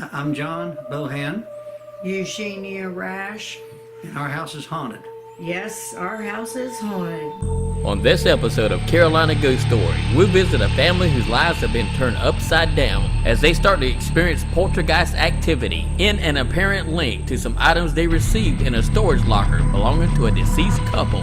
I'm John Bohan, Eugenia Rash. and our house is haunted. Yes, our house is haunted. On this episode of Carolina Ghost Story, we visit a family whose lives have been turned upside down as they start to experience poltergeist activity in an apparent link to some items they received in a storage locker belonging to a deceased couple.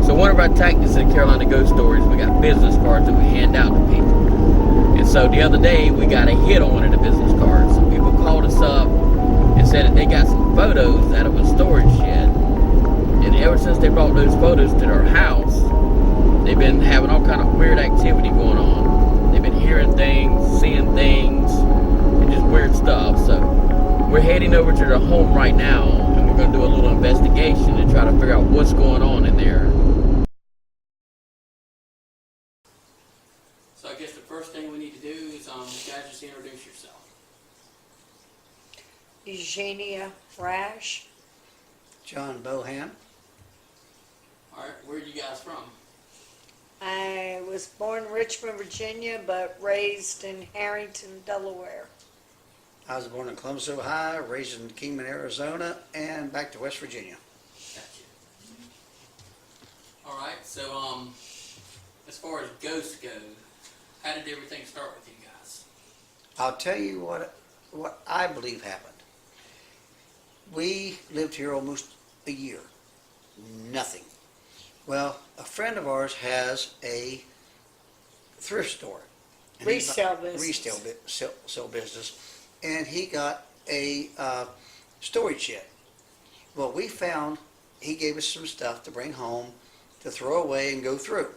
So one of our tactics at Carolina Ghost Stories, we got business cards that we hand out to people. And so the other day, we got a hit on one of the business cards. Some people called us up and said that they got some photos out of a storage shed. And ever since they brought those photos to their house, they've been having all kind of weird activity going on. They've been hearing things, seeing things, and just weird stuff. So we're heading over to their home right now, and we're going to do a little investigation and try to figure out what's going on in there. So I guess the first thing we need to do is, you guys just introduce yourself. Eugenia Rash. John Bohan. All right, where are you guys from? I was born in Richmond, Virginia, but raised in Harrington, Delaware. I was born in Columbus, Ohio, raised in Kingman, Arizona, and back to West Virginia. Gotcha. All right, so as far as ghosts go, how did everything start with you guys? I'll tell you what I believe happened. We lived here almost a year. Nothing. Well, a friend of ours has a thrift store. And Resale business. Resale business. And he got a storage shed. Well, we found, he gave us some stuff to bring home, to throw away and go through.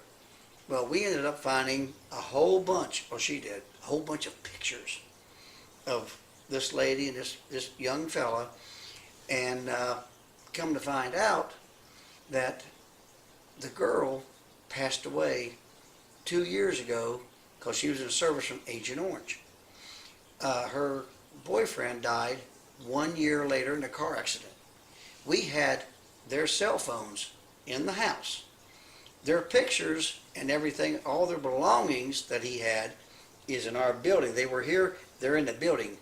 Well, we ended up finding a whole bunch, or she did, a whole bunch of pictures of this lady and this young fella. And come to find out that the girl passed away 2 years ago because she was in service from Agent Orange. Her boyfriend died 1 year later in a car accident. We had their cell phones in the house. Their pictures and everything, all their belongings that he had is in our building. They were here, they're in the building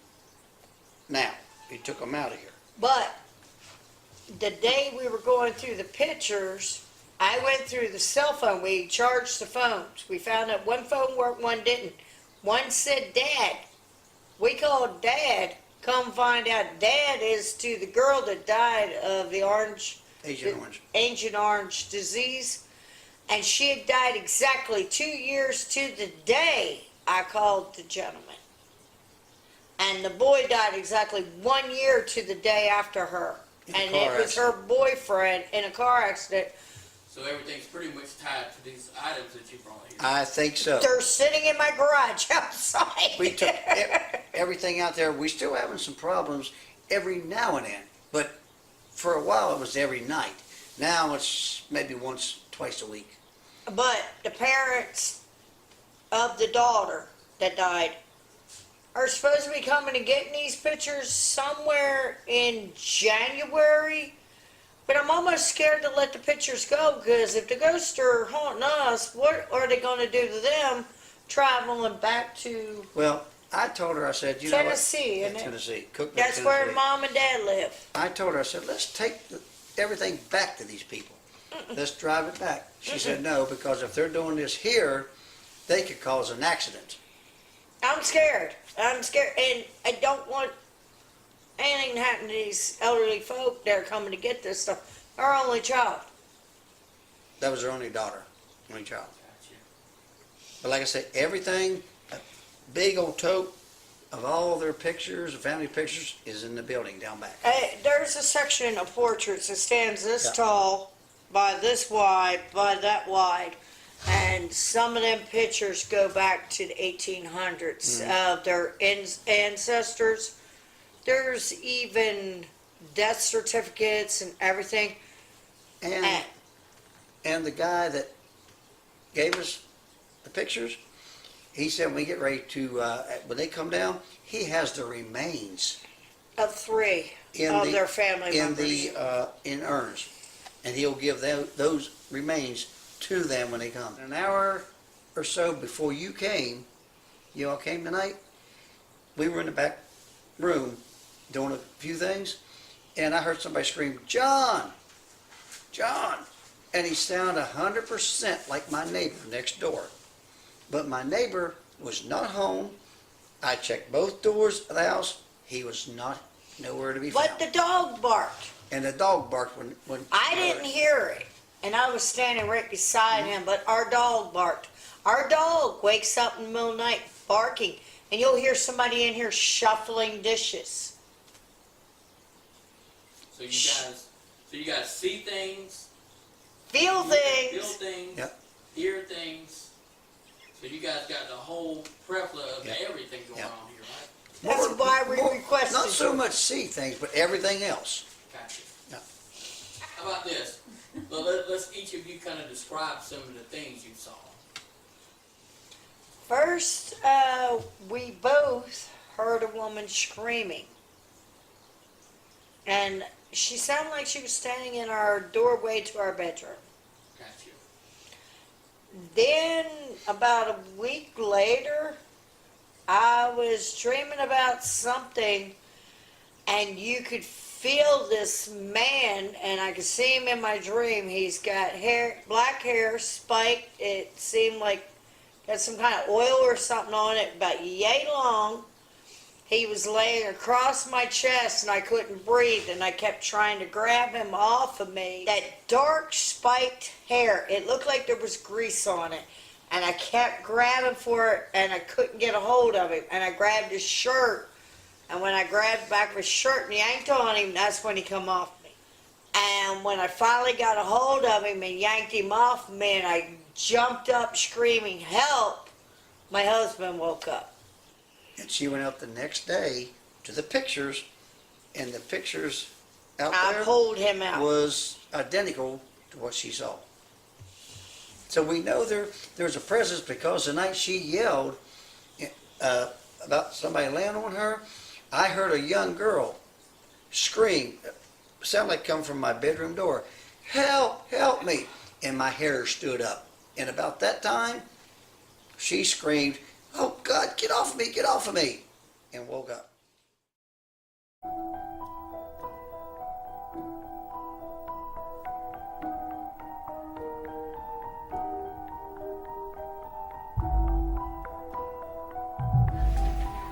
now. We took them out of here. But the day we were going through the pictures, I went through the cell phone. We charged the phones. We found out one phone worked, one didn't. One said Dad. We called Dad. Come find out Dad is to the girl that died of the Agent Orange disease. And she had died exactly 2 years to the day I called the gentleman. And the boy died exactly 1 year to the day after her. And it was her boyfriend in a car accident. So everything's pretty much tied to these items that you brought here. I think so. They're sitting in my garage outside. We took everything out there. We're still having some problems every now and then, but for a while it was every night. Now it's maybe once, twice a week. But the parents of the daughter that died are supposed to be coming and getting these pictures somewhere in January. But I'm almost scared to let the pictures go, because if the ghosts are haunting us, what are they going to do to them traveling back to Well, I told her, I said, you know what? Tennessee? And Tennessee, Cookville, that's where Tennessee. Mom and Dad live. I told her, I said, let's take everything back to these people. Let's drive it back. She said no, because if they're doing this here, they could cause an accident. I'm scared. I'm scared, and I don't want anything to happen to these elderly folk that are coming to get this stuff. Our only child. That was her only daughter, only child. But like I said, everything, a big old tote of all their pictures, family pictures, is in the building down back. There's a section of portraits that stands this Yeah. tall, by this wide, by that wide, and some of them pictures go back to the 1800s of their ancestors. There's even death certificates and everything. And the guy that gave us the pictures, he said when we get ready to, when they come down, he has the remains Of three in of the, their family in members. in urns, and he'll give those remains to them when they come. An hour or so before you all came tonight, we were in the back room doing a few things, and I heard somebody scream, "John! John!" And he sounded 100% like my neighbor next door. But my neighbor was not home. I checked both doors of the house. He was nowhere to be found. But the dog barked. And the dog barked when I didn't hear it, and I was standing right beside him, but our dog barked. Our dog wakes up in the middle of the night barking, and you'll hear somebody in here shuffling dishes. So you guys see things, Feel feel things. things, Yep. hear things. So you guys got the whole plethora of Yeah. everything going Yeah. on here, right? That's why we requested Not so you. much see things, but everything else. Gotcha. Yeah. How about this? Well, let's each of you kind of describe some of the things you saw. First, we both heard a woman screaming. And she sounded like she was standing in our doorway to our bedroom. Gotcha. Then, about a week later, I was dreaming about something, and you could feel this man, and I could see him in my dream. He's got hair, black hair, spiked. It seemed like got some kind of oil or something on it, about yay long. He was laying across my chest, and I couldn't breathe, and I kept trying to grab him off of me. That dark spiked hair, it looked like there was grease on it, and I kept grabbing for it, and I couldn't get a hold of him, and I grabbed his shirt, and when I grabbed the back of his shirt and yanked on him, that's when he come off me. And when I finally got a hold of him and yanked him off me, and I jumped up screaming, "Help!" my husband woke up. And she went out the next day to the pictures, and the pictures out I there pulled him out. was identical to what she saw. So we know there's a presence, because the night she yelled about somebody laying on her, I heard a young girl scream, sound like come from my bedroom door, "Help, help me," and my hair stood up. And about that time, she screamed, "Oh God, get off of me," and woke up.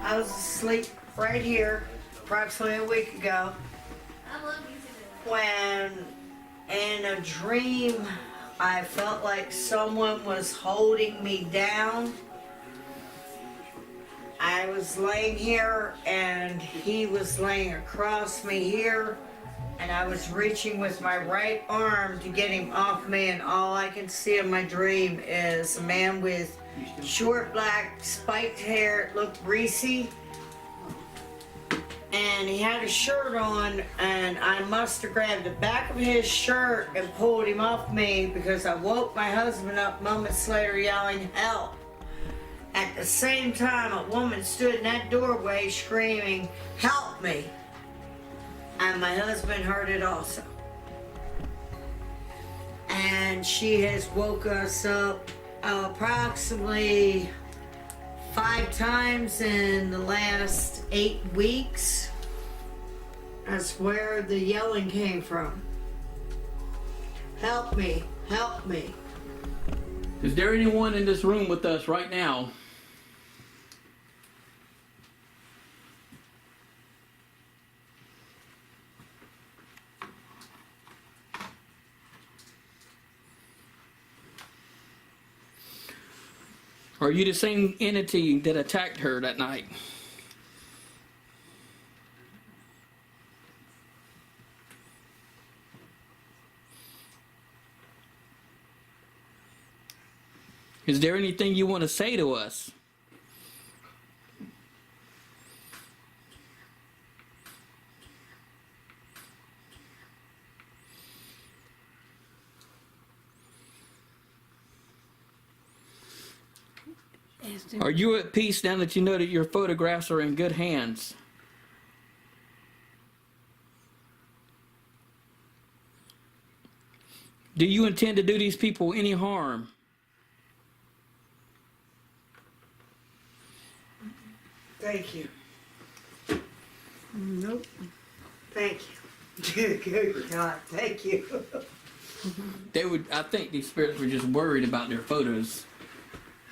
I was asleep right here approximately a week ago when in a dream I felt like someone was holding me down. I was laying here and he was laying across me here, and I was reaching with my right arm to get him off me, and all I can see in my dream is a man with short black spiked hair. It looked greasy, and he had a shirt on, and I must have grabbed the back of his shirt and pulled him off me, because I woke my husband up moments later yelling, "Help!" At the same time, a woman stood in that doorway screaming, "Help me!" And my husband heard it also. And she has woke us up approximately 5 times in the last 8 weeks. That's where the yelling came from. "Help me, help me." Is there anyone in this room with us right now Are you the same entity that attacked her that night? Is there anything you want to say to us? Are you at peace now that you know that your photographs are in good hands? Do you intend to do these people any harm? Thank you. Nope. Thank you. Good God, thank you. They would. I think these spirits were just worried about their photos,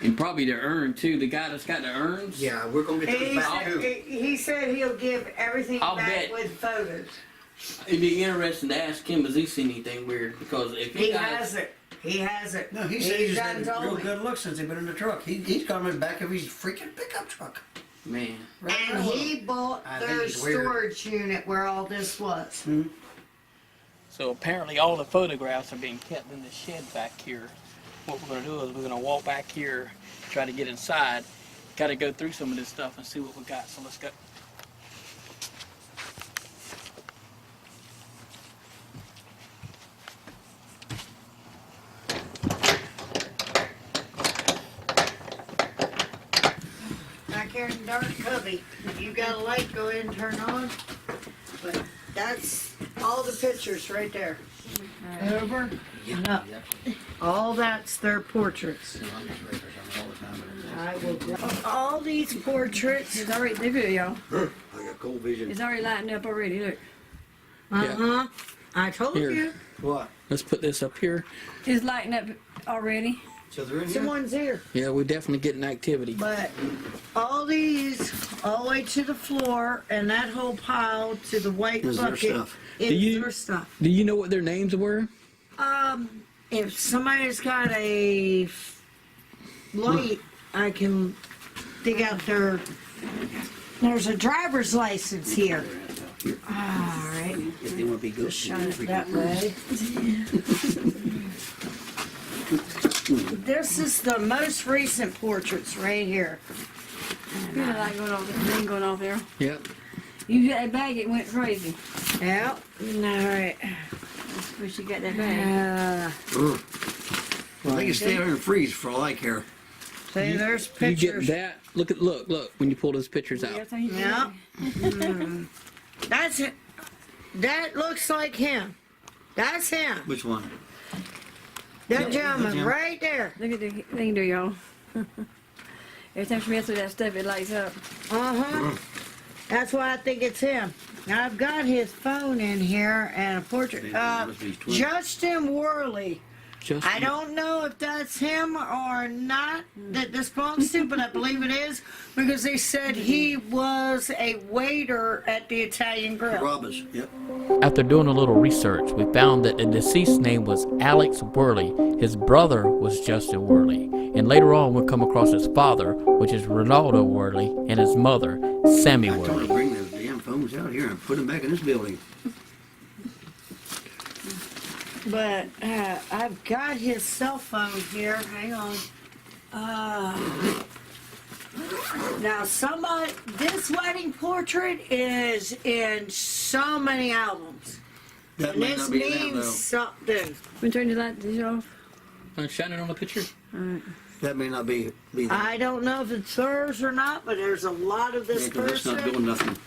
and probably their urn too. The guy that's got the urns. Yeah, we're gonna get those back too. He said he'll give everything I'll back bet. with photos. It'd be interesting to ask him, has he seen anything weird? Because if He guys, has it. He has it. No, he said he's done had told real me. good look since he's been in the truck. He's got him in the back of his freaking pickup truck. man, And he bought I think their he's weird. storage unit where all this was. so apparently all the photographs are being kept in the shed back here. What we're gonna do is we're gonna walk back here, try to get inside. Got to go through some of this stuff and see what we got. So let's go. Back here in the dark cubby. If you got a light, go ahead and turn on. But that's all the pictures right there. Over and up. All that's their portraits. I will. All these portraits. It's already, look at y'all. I got cold vision. It's already lighting up already, look. Uh-huh. I told Here. you. What? Let's put this up here. It's lighting up already. So they're in here? Someone's here. Yeah, we're definitely getting activity. But all these, all the way to the floor, and that whole pile to the white Is their bucket. stuff. It's Do you- their stuff. Do you know what their names were? If somebody's got a light, I can dig out their. There's a driver's license here. All right, If they want to be good. shine it that way. This is the most recent portraits right here. Feel the light going off, the thing going off there. Yep. You hit that bag, it went crazy. Yep. All right. Wish you got that bag. Well, they can stay there and freeze for all I care. See, there's You get pictures. that? Look when you pull those pictures out. That's how you do Yeah. it. That's it. That looks like him. That's him. Which one? That gentleman him. right there. Look at the thing do, y'all. Every time she messes with that stuff, it lights up. Uh-huh. That's why I think it's him. Now, I've got his phone in here and a portrait. Must be his twin. Justin Worley. Just I don't know if that's him or not that this belongs to, but I believe it is because they said he was a waiter at the Italian Grill. Robbers. Yep. After doing a little research, we found that the deceased's name was Alex Worley. His brother was Justin Worley. And later on, we'll come across his father, which is Ronaldo Worley, and his mother, Sammy I told her Worley. to bring those damn phones out here and put them back in this building. But I've got his cell phone here. Hang on. Now, this wedding portrait is in so many albums. That And may this not be them, means though. something. When turn the light off. shine it on the picture. That may not be them. I don't know if it's hers or not, but there's a lot of this Yeah, 'cause that's not person. doing nothing.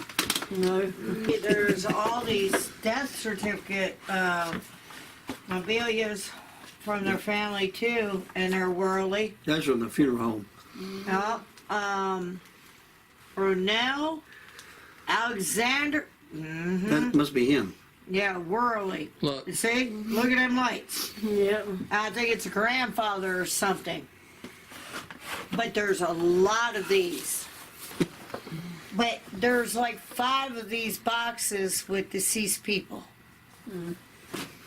No. There's all these death certificate memorias from their family too, and they're Worley. That's from the funeral home. Brunel, Alexander. That must be him. Yeah, Worley. Look. See, look at them lights. Yep. I think it's a grandfather or something. But there's a lot of these. But there's like 5 of these boxes with deceased people.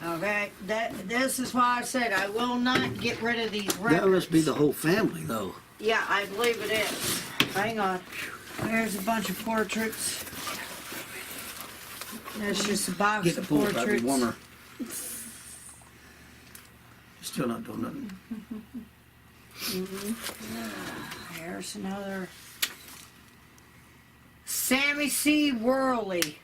Okay, this is why I said I will not get rid of these records. That must be the whole family, though. Yeah, I believe it is. Hang on. There's a bunch of portraits. There's just a box Get the of pool, that'd be portraits. warmer. Still not doing nothing. Here's another. Sammy C. Worley.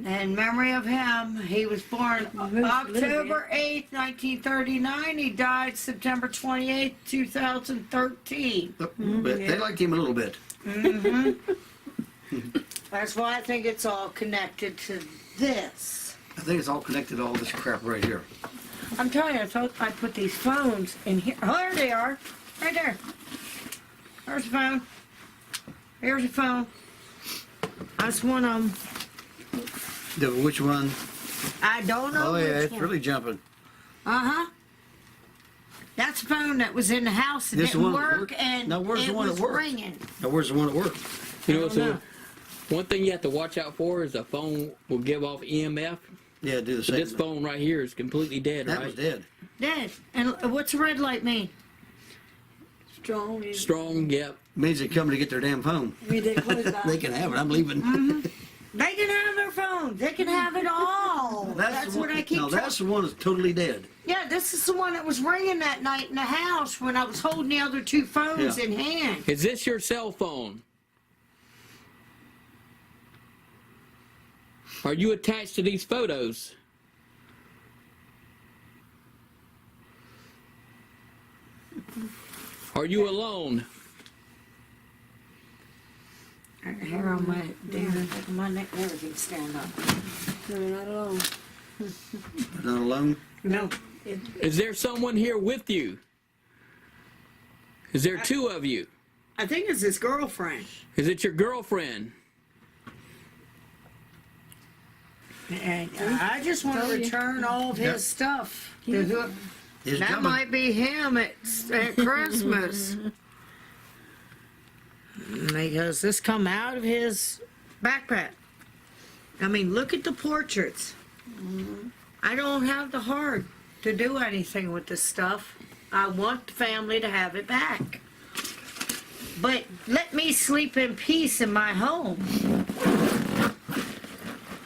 In memory of him, he was born October 8th, 1939. He died September 28th, 2013. A little bit. They liked him a little bit. That's why I think it's all connected to this. I think it's all connected to all this crap right here. I'm telling you, I thought I put these phones in here. Oh, there they are. Right there. There's a phone. Here's a phone. That's one of them. Which one? I don't know Oh yeah, which it's one. really jumping. Uh-huh. That's a phone that was in the house and This didn't one that work, worked? and Now, where's it the one that was worked? ringing. Now where's the one that worked? You know, I don't know. one thing you have to watch out for is the phone will give off EMF. Yeah, do the So same. this phone right here is completely dead, That right? was dead. Dead. And what's the red light mean? Strong. Strong, yep. Means they come to get their damn phone. We did close They by. can have it. I'm leaving. They can have their phone. They can have it all. That's the what one, I keep No, telling. that's the one that's totally dead. Yeah, this is the one that was ringing that night in the house when I was holding the other two phones Yeah. in hand. Is this your cell phone? Are you attached to these photos? Are you alone? Hair on my damn my neck never can stand up. No, not alone. They're not alone. No. Is there someone here with you? Is there two of you? I think it's his girlfriend. Is it your girlfriend? And I just want to return all of his Yep. stuff. To who- It's that coming. might be him at Christmas. Because this come out of his backpack. I mean, look at the portraits. I don't have the heart to do anything with this stuff. I want the family to have it back. But let me sleep in peace in my home.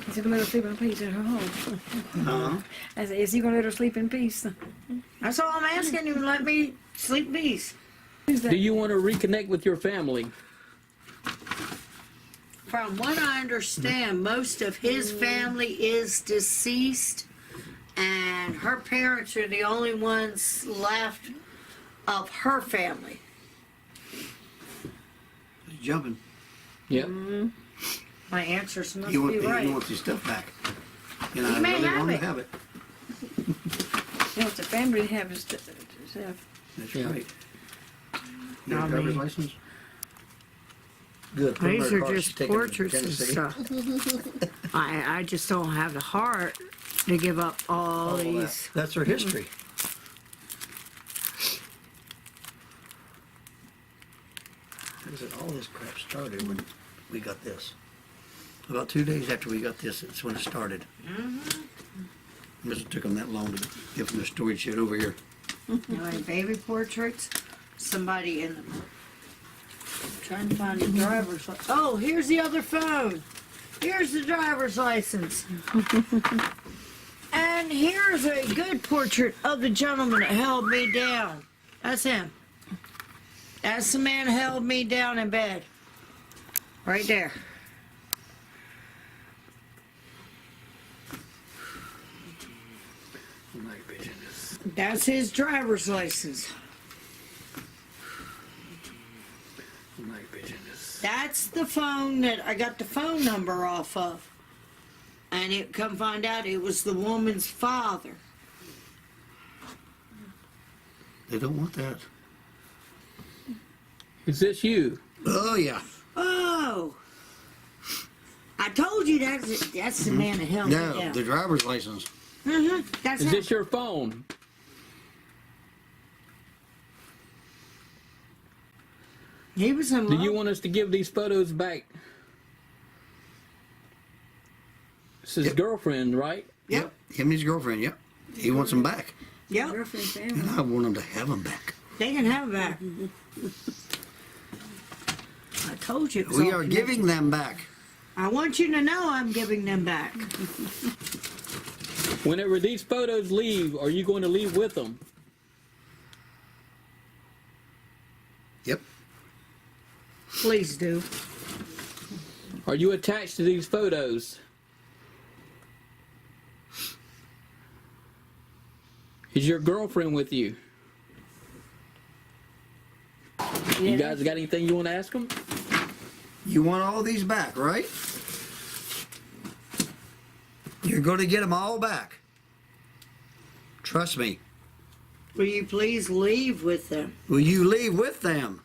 Is he gonna let her sleep in peace at her home? Uh-huh. I said, is he gonna let her sleep in peace? That's all I'm asking you. Let me sleep in peace. Who's that? Do you want to reconnect with your family? From what I understand, most of his family is deceased, and her parents are the only ones left of her family. It's jumping. Yep. My answers must He be wants right. his stuff back. And I He may really have want it. to have it. He wants the family to have his stuff. That's Yeah. right. You have I a driver's mean- license? Good. Put 'em These right are across. just Take 'em to portraits and Tennessee. stuff. I just don't have the heart to give up all All these. that. That's their history. How does it- all this crap started when we got this? About 2 days after we got this, it's when it started. It took them that long to give them the storage shed over here. You know, any baby portraits? Somebody in them. Trying to find the driver's license. Oh, here's the other phone. Here's the driver's license. And here's a good portrait of the gentleman that held me down. That's him. That's the man who held me down in bed. Right there. Night vision is- That's his driver's license. night vision is- That's the phone that I got the phone number off of. And it come find out it was the woman's father. They don't want that. Is this you? Oh, yeah. Oh! I told you that's the man that held me No, down. the driver's license. That's Is him. this your phone? He was in Do love. you want us to give these photos back? This is his Yep. girlfriend, right? Yep. Him and his girlfriend, yep. He wants them back. Yep. Girlfriend family. And I want him to have them back. They can have it back. I told you. It was We all are connected. giving them back. I want you to know I'm giving them back. Whenever these photos leave, are you going to leave with them? Yep. Please do. Are you attached to these photos? Is your girlfriend with you? You guys got anything you want to ask them? You want all these back, right? You're going to get them all back. Trust me. Will you please leave with them? Will you leave with them?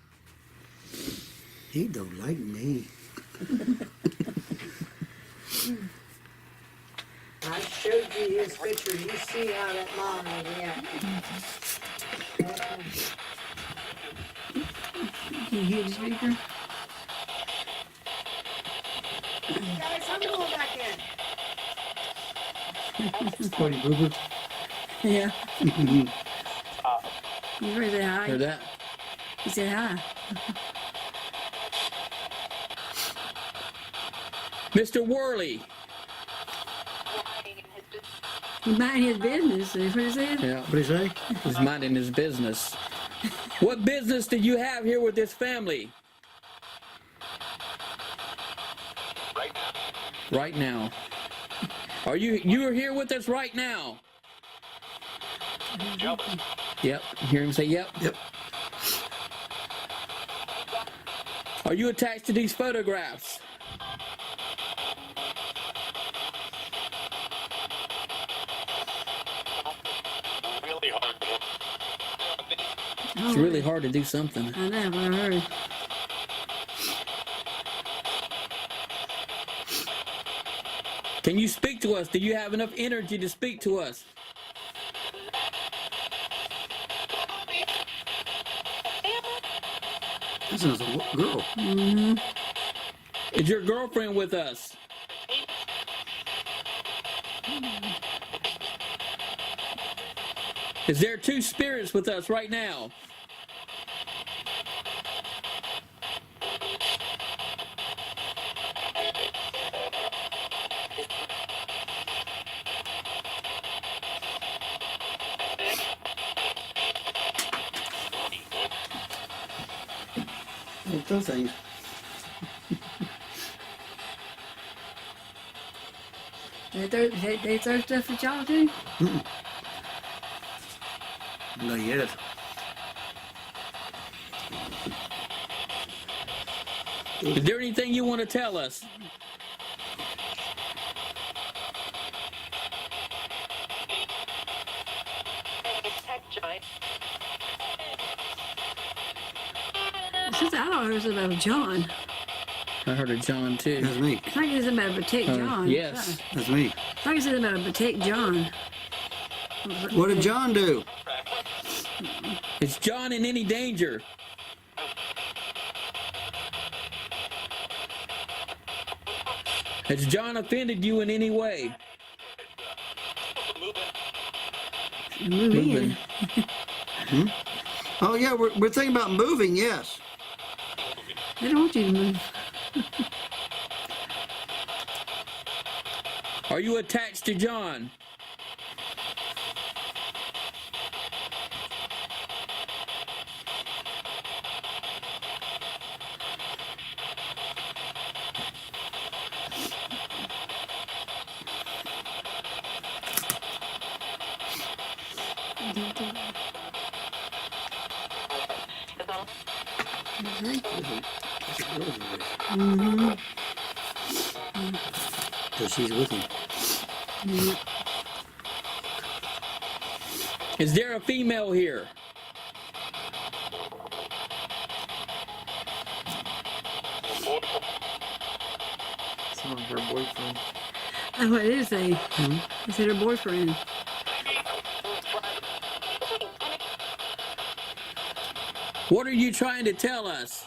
He don't like me. I showed you his picture. You see how that mom reacted. Can you hear the speaker? Guys, I'm going back in. Party boober. Yeah. You heard that hi? Heard that? He said hi. Mr. Worley. He minding his business. That's what he said. Yeah, What do you say? he's minding his business. What business do you have here with this family? Right now. Are you are here with us right now? Yep. Hear him say yep. Yep. Are you attached to these photographs? It's really hard to do something. I know, but I heard. Can you speak to us? Do you have enough energy to speak to us? This is a girl. Is your girlfriend with us? Is there two spirits with us right now? Those things. They throw stuff at y'all too? No, yet. Is there anything you want to tell us? Since I don't heard something about John. I heard of John too. That's me. I think it's about protect John. Yes. That's me. I think it's about protect John. What did John do? Is John in any danger? Has John offended you in any way? Move in. Oh yeah, we're thinking about moving. Yes. They don't want you to move. Are you attached to John? So she's with him. Is there a female here? Some of her boyfriend. That's what it is. They said her boyfriend. What are you trying to tell us?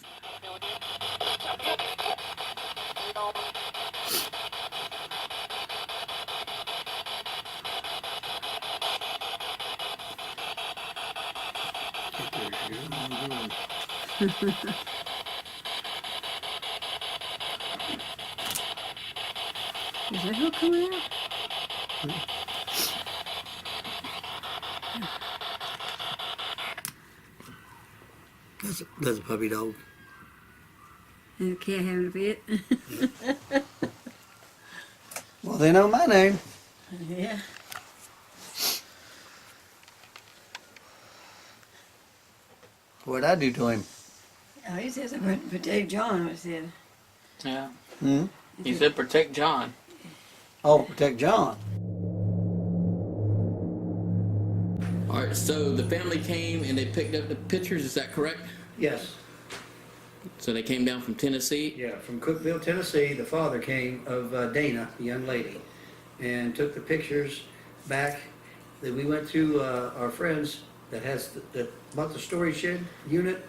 Is that hook coming out? That's a puppy dog. And the cat having a fit. Well, they know my name. Yeah. What'd I do to him? Oh, he says something for Dave John, I said. Yeah. Hmm? He said protect John. Oh, protect John. All right, so the family came and they picked up the pictures, is that correct? Yes. So they came down from Tennessee? Yeah, from Cookeville, Tennessee, the father came of Dana, the young lady, and took the pictures back. That we went to our friends that that bought the storage shed unit.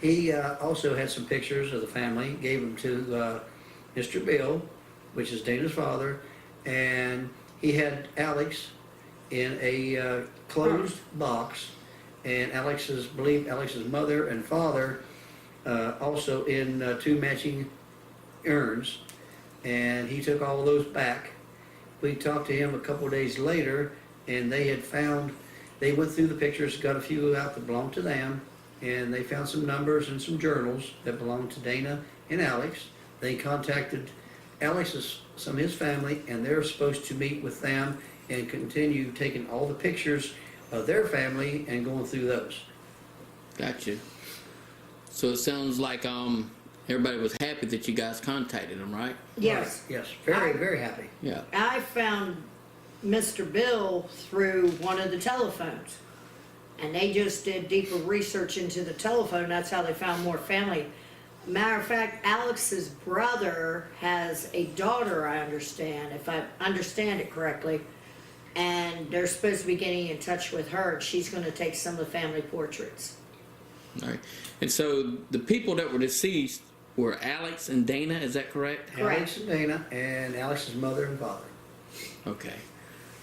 He also had some pictures of the family, gave them to Mr. Bill, which is Dana's father, and he had Alex in a closed box, and Alex's mother and father also in two matching urns, and he took all of those back. We talked to him a couple of days later, and they went through the pictures, got a few out that belonged to them, and they found some numbers and some journals that belonged to Dana and Alex. They contacted some of his family, and they're supposed to meet with them and continue taking all the pictures of their family and going through those. Gotcha. So it sounds like everybody was happy that you guys contacted them, right? Yes. Right, yes, very, very happy. Yeah. I found Mr. Bill through one of the telephones. And they just did deeper research into the telephone. That's how they found more family. Matter of fact, Alex's brother has a daughter, I understand, if I understand it correctly. And they're supposed to be getting in touch with her. And she's going to take some of the family portraits. All right. And so the people that were deceased were Alex and Dana, is that correct? Alex and Dana, and Alex's mother and father. Okay.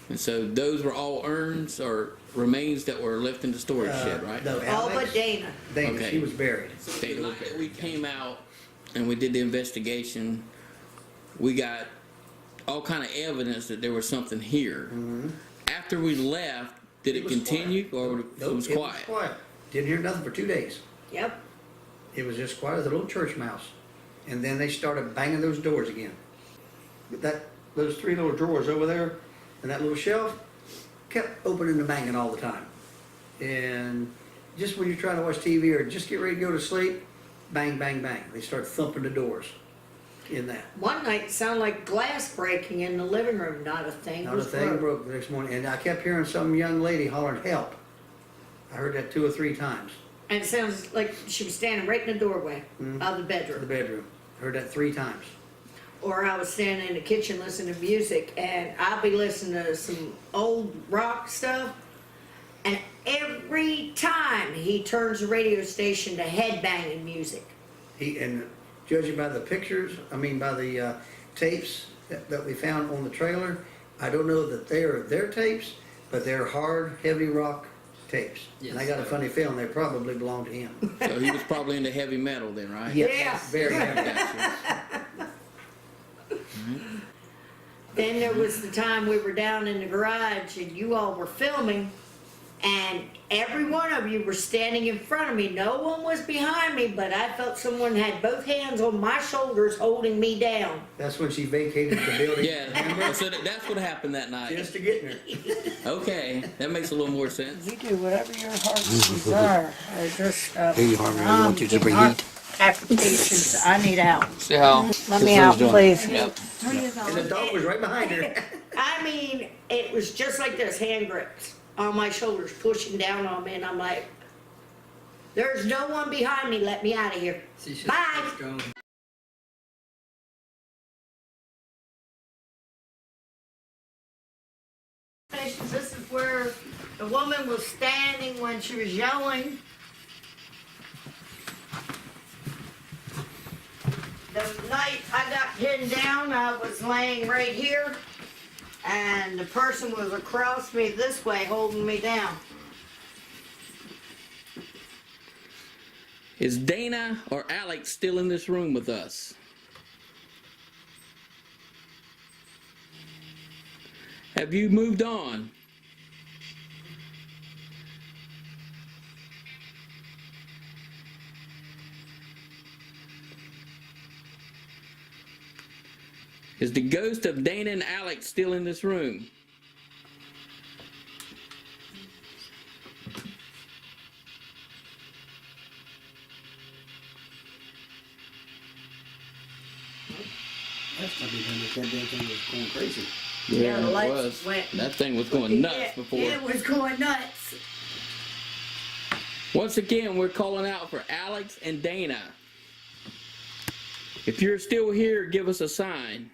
And so those were all urns or remains that were left in the storage shed, right? No, All Alex, but Dana. Dana, Okay. she was buried. The night that we came out and we did the investigation, we got all kind of evidence that there was something here. After we left, did it was continue or Nope, it was quiet? Didn't hear nothing for 2 days. Yep. It was just quiet as a little church mouse. And then they started banging those doors again. But those three little drawers over there and that little shelf kept opening and banging all the time. And just when you're trying to watch TV or just get ready to go to sleep, bang, bang, bang. They start thumping the doors in that. One night it sounded like glass breaking in the living room. Not a thing Not a was thing broke. broke the next morning. And I kept hearing some young lady hollering, help. I heard that 2 or 3 times. And it sounds like she was standing right in the doorway of the To the bedroom. bedroom. Heard that 3 times. Or I was standing in the kitchen listening to music, and I'll be listening to some old rock stuff, and every time he turns the radio station to headbanging music. And judging by the pictures, by the tapes that we found on the trailer, I don't know that they are their tapes, but they're hard, heavy rock tapes. And I got a funny feeling they probably belong to him. So he was probably into heavy metal then, right? Yeah. Very heavy. Gotcha. Then there was the time we were down in the garage and you all were filming, and every one of you were standing in front of me. No one was behind me, but I felt someone had both hands on my shoulders holding me down. That's when she vacated the building. Yeah, so that's what happened that night. Just to get her. Okay, that makes a little more sense. You do whatever your heart's desire. I just, Hey, Harvey, I want you to bring heat. Applications, I need out. See how? Let me out, please. Yep. 3 years And the old. dog was right behind her. I mean, it was just like this, hand grips on my shoulders, pushing down on me, and I'm like, there's no one behind me, let me out of here. Bye. This is where the woman was standing when she was yelling. The night I got pinned down, I was laying right here, and the person was across me this way holding me down. Is Dana or Alex still in this room with us? Have you moved on? Is the ghost of Dana and Alex still in this room? Last time we done it, that damn thing was going crazy. Yeah, the it lights was. went- That thing was going nuts before. It was going nuts. Once again, we're calling out for Alex and Dana. If you're still here, give us a sign.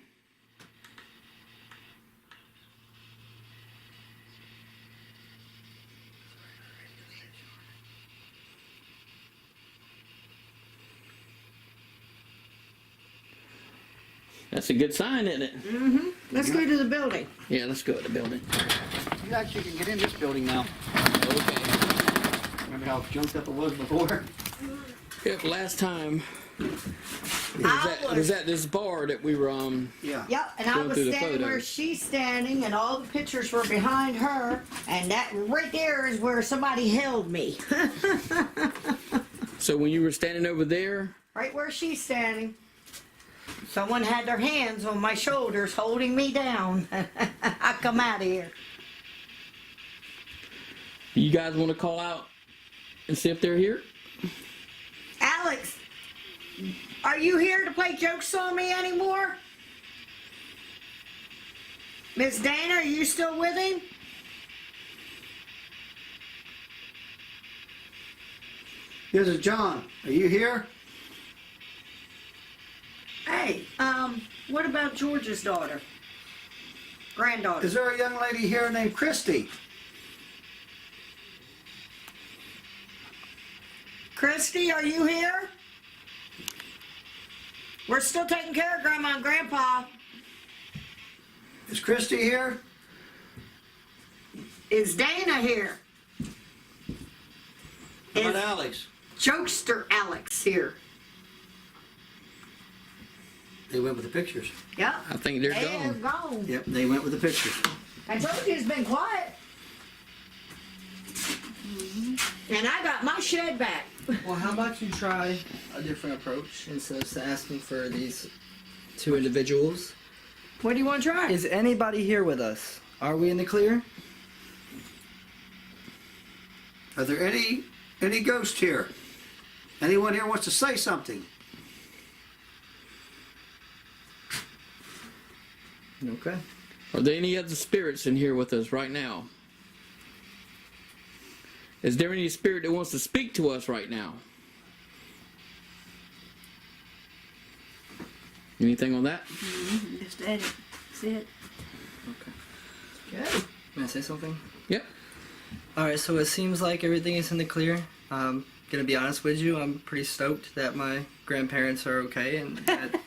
That's a good sign, isn't it? Let's go to the building. Yeah, let's go to the building. You actually can get in this building now. Okay. Remember how junked up it was before? Yep, last time I was at this bar that we were Yeah. Yep, and I Going was through the standing where photos. she's standing, and all the pictures were behind her, and that right there is where somebody held me. So when you were standing over there, Right where she's standing. Someone had their hands on my shoulders holding me down. I come out of here. you guys want to call out and see if they're here? Alex, are you here to play jokes on me anymore? Miss Dana, are you still with him? This is John. Are you here? Hey, what about George's daughter? Granddaughter. Is there a young lady here named Christy? Christy, are you here? We're still taking care of Grandma and Grandpa. Is Christy here? Is Dana here? What Is about Alex? Jokester Alex here? They went with the pictures. Yep. I think they're They're gone. gone. Yep, they went with the pictures. I told you it's been quiet. And I got my shed back. Well, how about you try a different approach instead of asking for these two individuals? What do you want to try? Is anybody here with us? Are we in the clear? Are there any ghosts here? Anyone here wants to say something? Okay. Are there any other spirits in here with us right now? Is there any spirit that wants to speak to us right now? Anything on that? Just edit. That's it. Okay. May I say something? Yep. Alright, so it seems like everything is in the clear. Gonna be honest with you, I'm pretty stoked that my grandparents are okay and that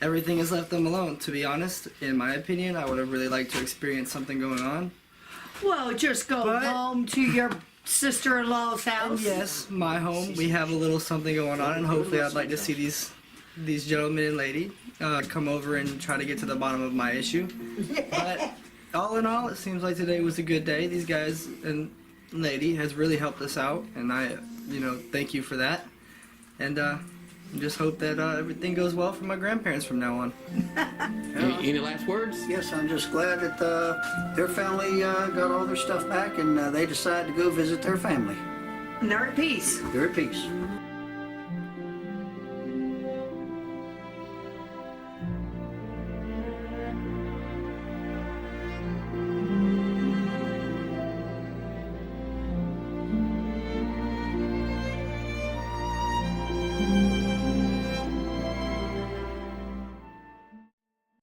everything has left them alone. To be honest, in my opinion, I would have really liked to experience something going on. Well, just go But- home to your sister-in-law's And house. yes, my home, we have a little something going on, and hopefully I'd like to see these gentlemen and lady come over and try to get to the bottom of my issue. But all in all, it seems like today was a good day. These guys and lady has really helped us out, and I, thank you for that. And just hope that everything goes well for my grandparents from now on. Any last words? Yes, I'm just glad that their family got all their stuff back and they decided to go visit their family. And they're at peace. They're at peace.